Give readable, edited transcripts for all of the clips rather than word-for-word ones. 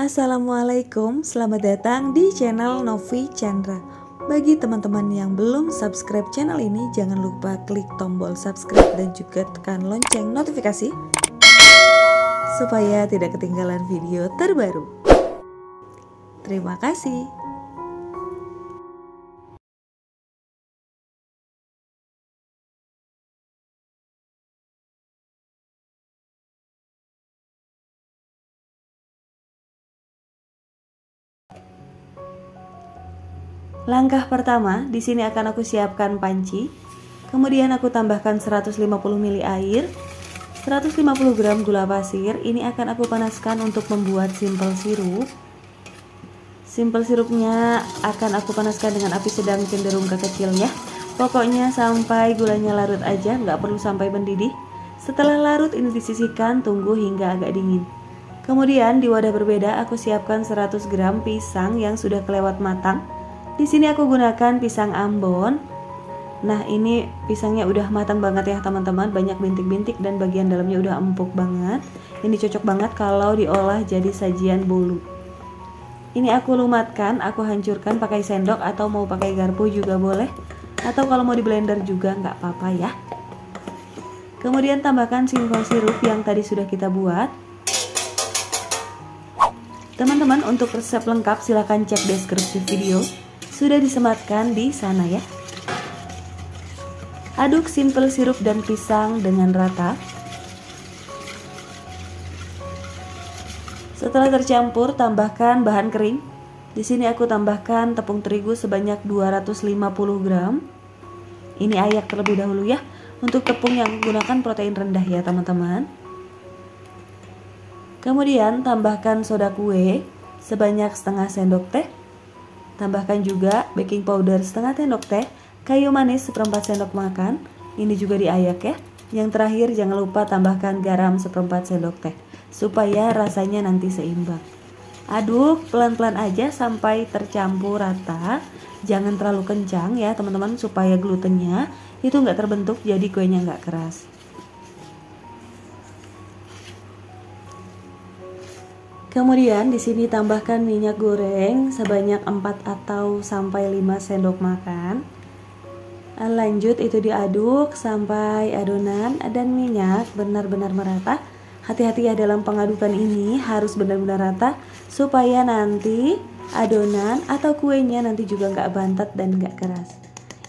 Assalamualaikum, selamat datang di channel Novi Chandra. Bagi teman-teman yang belum subscribe channel ini, jangan lupa klik tombol subscribe dan juga tekan lonceng notifikasi supaya tidak ketinggalan video terbaru. Terima kasih. Langkah pertama, di sini akan aku siapkan panci. Kemudian aku tambahkan 150 ml air, 150 gram gula pasir. Ini akan aku panaskan untuk membuat simple sirup. Simple sirupnya akan aku panaskan dengan api sedang cenderung ke kecil ya. Pokoknya sampai gulanya larut aja, nggak perlu sampai mendidih. Setelah larut ini disisihkan, tunggu hingga agak dingin. Kemudian di wadah berbeda aku siapkan 100 gram pisang yang sudah kelewat matang. Di sini aku gunakan pisang Ambon. Nah, ini pisangnya udah matang banget ya teman-teman, banyak bintik-bintik dan bagian dalamnya udah empuk banget. Ini cocok banget kalau diolah jadi sajian bolu. Ini aku lumatkan, aku hancurkan pakai sendok atau mau pakai garpu juga boleh. Atau kalau mau di blender juga nggak apa-apa ya. Kemudian tambahkan simple sirup yang tadi sudah kita buat. Teman-teman, untuk resep lengkap silahkan cek deskripsi video. Sudah disematkan di sana ya. Aduk simple sirup dan pisang dengan rata. Setelah tercampur, tambahkan bahan kering. Di sini aku tambahkan tepung terigu sebanyak 250 gram. Ini ayak terlebih dahulu ya. Untuk tepung yang gunakan protein rendah ya teman-teman. Kemudian tambahkan soda kue sebanyak setengah sendok teh. Tambahkan juga baking powder setengah sendok teh, kayu manis seperempat sendok makan. Ini juga diayak ya. Yang terakhir jangan lupa tambahkan garam seperempat sendok teh supaya rasanya nanti seimbang. Aduk pelan-pelan aja sampai tercampur rata. Jangan terlalu kencang ya teman-teman supaya glutennya itu nggak terbentuk jadi kuenya nggak keras. Kemudian di sini tambahkan minyak goreng sebanyak 4 atau sampai 5 sendok makan. Lanjut itu diaduk sampai adonan dan minyak benar-benar merata. Hati-hati ya dalam pengadukan ini, harus benar-benar rata supaya nanti adonan atau kuenya nanti juga nggak bantet dan nggak keras.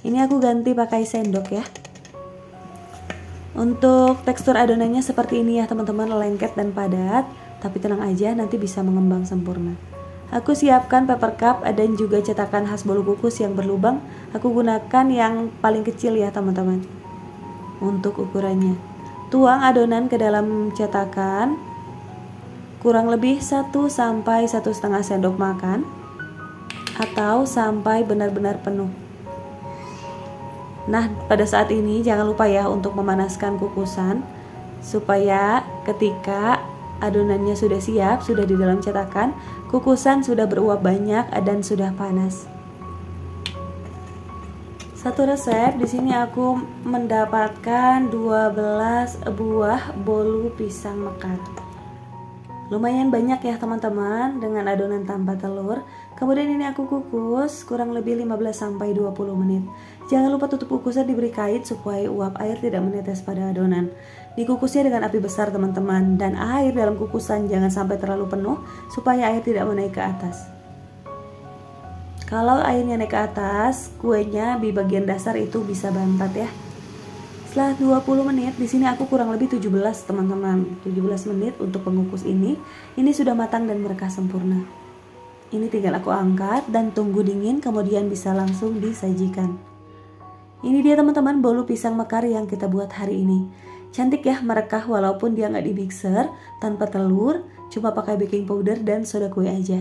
Ini aku ganti pakai sendok ya. Untuk tekstur adonannya seperti ini ya teman-teman, lengket dan padat. Tapi tenang aja, nanti bisa mengembang sempurna. Aku siapkan paper cup dan juga cetakan khas bolu kukus yang berlubang. Aku gunakan yang paling kecil ya teman-teman. Untuk ukurannya, tuang adonan ke dalam cetakan kurang lebih 1 sampai 1,5 sendok makan atau sampai benar-benar penuh. Nah, pada saat ini jangan lupa ya untuk memanaskan kukusan supaya ketika adonannya sudah siap, sudah di dalam cetakan, kukusan sudah beruap banyak dan sudah panas. Satu resep, di sini aku mendapatkan 12 buah bolu pisang mekar. Lumayan banyak ya teman-teman dengan adonan tanpa telur. Kemudian ini aku kukus kurang lebih 15 sampai 20 menit. Jangan lupa tutup kukusan diberi kait supaya uap air tidak menetes pada adonan. Dikukusnya dengan api besar teman-teman, dan air dalam kukusan jangan sampai terlalu penuh supaya air tidak menaik ke atas. Kalau airnya naik ke atas, kuenya di bagian dasar itu bisa bantat ya. Setelah 20 menit, di sini aku kurang lebih 17 teman-teman. 17 menit untuk pengukus ini. Ini sudah matang dan merekah sempurna. Ini tinggal aku angkat dan tunggu dingin, kemudian bisa langsung disajikan. Ini dia teman-teman bolu pisang mekar yang kita buat hari ini. Cantik ya, merekah walaupun dia nggak di mixer, tanpa telur, cuma pakai baking powder dan soda kue aja.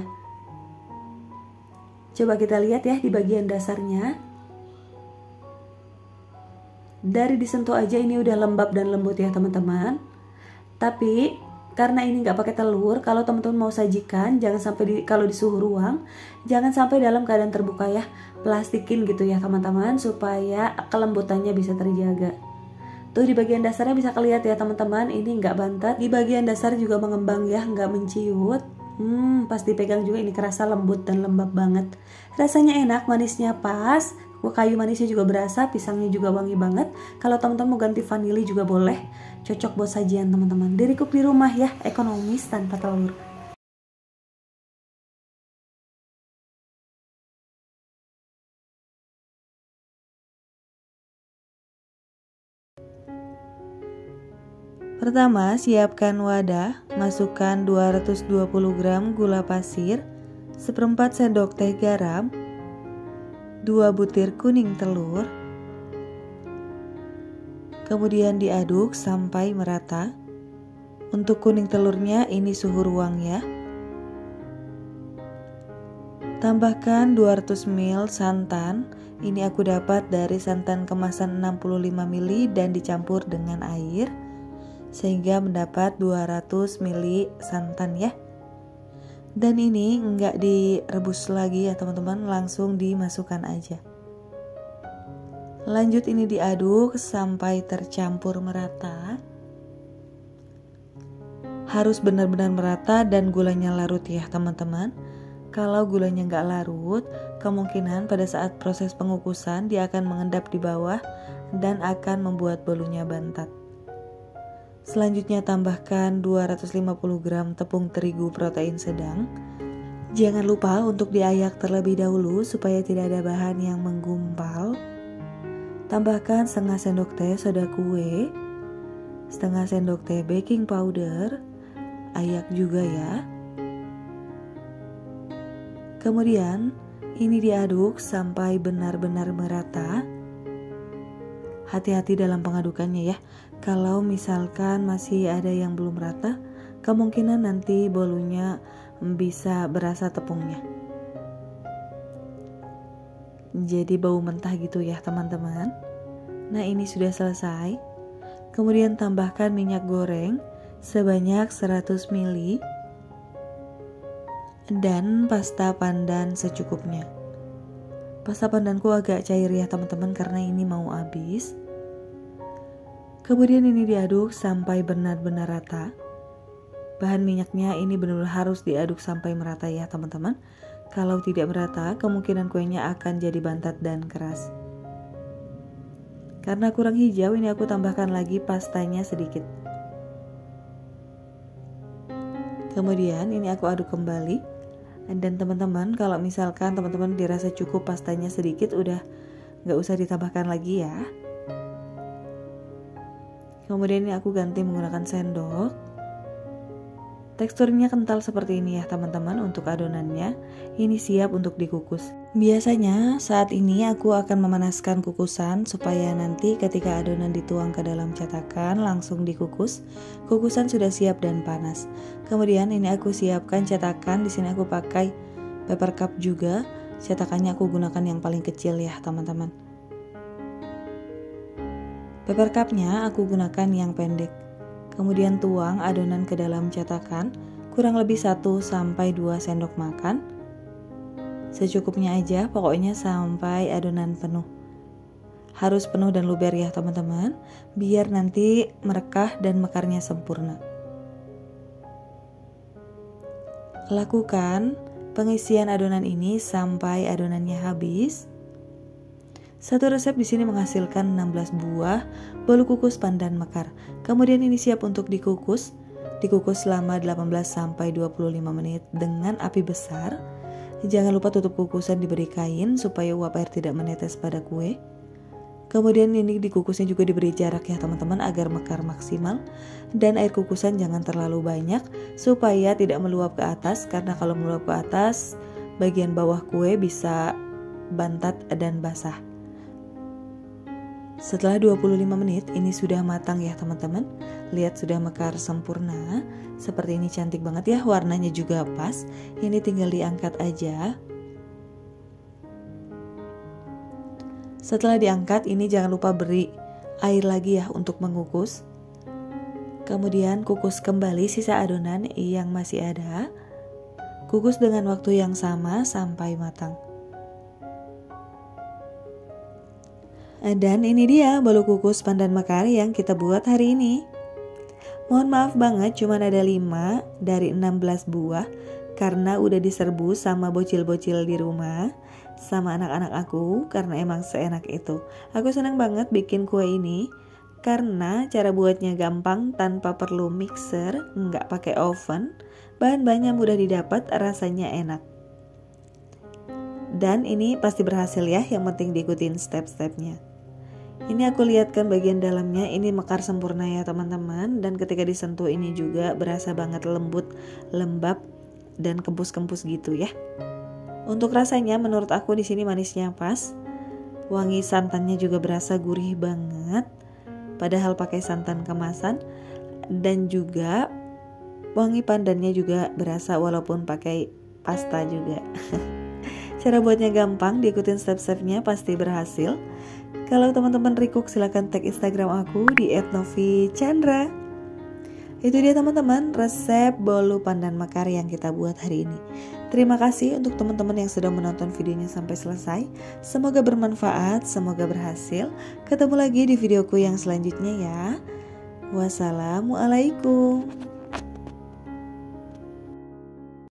Coba kita lihat ya di bagian dasarnya. Dari disentuh aja ini udah lembab dan lembut ya teman-teman. Tapi karena ini nggak pakai telur, kalau teman-teman mau sajikan, jangan sampai kalau di suhu ruang, jangan sampai dalam keadaan terbuka ya. Plastikin gitu ya teman-teman supaya kelembutannya bisa terjaga. Tuh di bagian dasarnya bisa kelihatan ya teman-teman, ini nggak bantet. Di bagian dasar juga mengembang ya, nggak menciut. Pas dipegang juga ini kerasa lembut dan lembab banget. Rasanya enak, manisnya pas. Kayu manisnya juga berasa, pisangnya juga wangi banget. Kalau teman-teman mau ganti vanili juga boleh. Cocok buat sajian teman-teman. Dari cook di rumah ya, ekonomis tanpa telur. Pertama, siapkan wadah, masukkan 220 gram gula pasir, 1/4 sendok teh garam, 2 butir kuning telur, kemudian diaduk sampai merata. Untuk kuning telurnya ini suhu ruang ya. Tambahkan 200 ml santan, ini aku dapat dari santan kemasan 65 ml dan dicampur dengan air sehingga mendapat 200 ml santan ya. Dan ini enggak direbus lagi ya teman-teman, langsung dimasukkan aja. Lanjut ini diaduk sampai tercampur merata. Harus benar-benar merata dan gulanya larut ya teman-teman. Kalau gulanya enggak larut, kemungkinan pada saat proses pengukusan dia akan mengendap di bawah dan akan membuat bolunya bantat. Selanjutnya tambahkan 250 gram tepung terigu protein sedang. Jangan lupa untuk diayak terlebih dahulu supaya tidak ada bahan yang menggumpal. Tambahkan setengah sendok teh soda kue, setengah sendok teh baking powder, ayak juga ya. Kemudian ini diaduk sampai benar-benar merata. Hati-hati dalam pengadukannya ya. Kalau misalkan masih ada yang belum rata, kemungkinan nanti bolunya bisa berasa tepungnya. Jadi bau mentah gitu ya teman-teman. Nah ini sudah selesai. Kemudian tambahkan minyak goreng sebanyak 100 ml dan pasta pandan secukupnya. Pasta pandanku agak cair ya teman-teman karena ini mau habis. Kemudian ini diaduk sampai benar-benar rata. Bahan minyaknya ini benar-benar harus diaduk sampai merata ya teman-teman. Kalau tidak merata, kemungkinan kuenya akan jadi bantat dan keras. Karena kurang hijau, ini aku tambahkan lagi pastanya sedikit. Kemudian ini aku aduk kembali. Dan teman-teman, kalau misalkan teman-teman dirasa cukup pastanya sedikit, udah nggak usah ditambahkan lagi ya. Kemudian ini aku ganti menggunakan sendok. Teksturnya kental seperti ini ya teman-teman untuk adonannya. Ini siap untuk dikukus. Biasanya saat ini aku akan memanaskan kukusan supaya nanti ketika adonan dituang ke dalam cetakan langsung dikukus. Kukusan sudah siap dan panas. Kemudian ini aku siapkan cetakan. Di sini aku pakai paper cup juga. Cetakannya aku gunakan yang paling kecil ya teman-teman. Paper cupnya aku gunakan yang pendek. Kemudian tuang adonan ke dalam cetakan, kurang lebih 1-2 sendok makan. Secukupnya aja, pokoknya sampai adonan penuh. Harus penuh dan luber ya teman-teman, biar nanti merekah dan mekarnya sempurna. Lakukan pengisian adonan ini sampai adonannya habis. Satu resep di sini menghasilkan 16 buah bolu kukus pandan mekar. Kemudian ini siap untuk dikukus. Dikukus selama 18-25 menit dengan api besar. Jangan lupa tutup kukusan diberi kain supaya uap air tidak menetes pada kue. Kemudian ini dikukusnya juga diberi jarak ya teman-teman agar mekar maksimal. Dan air kukusan jangan terlalu banyak supaya tidak meluap ke atas, karena kalau meluap ke atas bagian bawah kue bisa bantat dan basah. Setelah 25 menit ini sudah matang ya teman-teman. Lihat sudah mekar sempurna. Seperti ini, cantik banget ya, warnanya juga pas. Ini tinggal diangkat aja. Setelah diangkat ini jangan lupa beri air lagi ya untuk mengukus. Kemudian kukus kembali sisa adonan yang masih ada. Kukus dengan waktu yang sama sampai matang. Dan ini dia bolu kukus pandan mekar yang kita buat hari ini. Mohon maaf banget, cuma ada 5 dari 16 buah. karena udah diserbu sama bocil-bocil di rumah, sama anak-anak aku, karena emang seenak itu. Aku senang banget bikin kue ini karena cara buatnya gampang tanpa perlu mixer, nggak pakai oven, bahan-bahannya mudah didapat, rasanya enak. Dan ini pasti berhasil ya, yang penting diikutin step-stepnya. Ini aku lihatkan bagian dalamnya, ini mekar sempurna ya teman-teman. Dan ketika disentuh ini juga berasa banget lembut, lembab, dan kempus-kempus gitu ya. Untuk rasanya menurut aku di sini manisnya pas. Wangi santannya juga berasa gurih banget. Padahal pakai santan kemasan. Dan juga wangi pandannya juga berasa walaupun pakai pasta juga. Cara buatnya gampang, diikutin step-stepnya pasti berhasil. Kalau teman-teman request silahkan tag Instagram aku di @novichandra. Itu dia teman-teman resep bolu pandan mekar yang kita buat hari ini. Terima kasih untuk teman-teman yang sudah menonton videonya sampai selesai. Semoga bermanfaat, semoga berhasil. Ketemu lagi di videoku yang selanjutnya ya. Wassalamualaikum.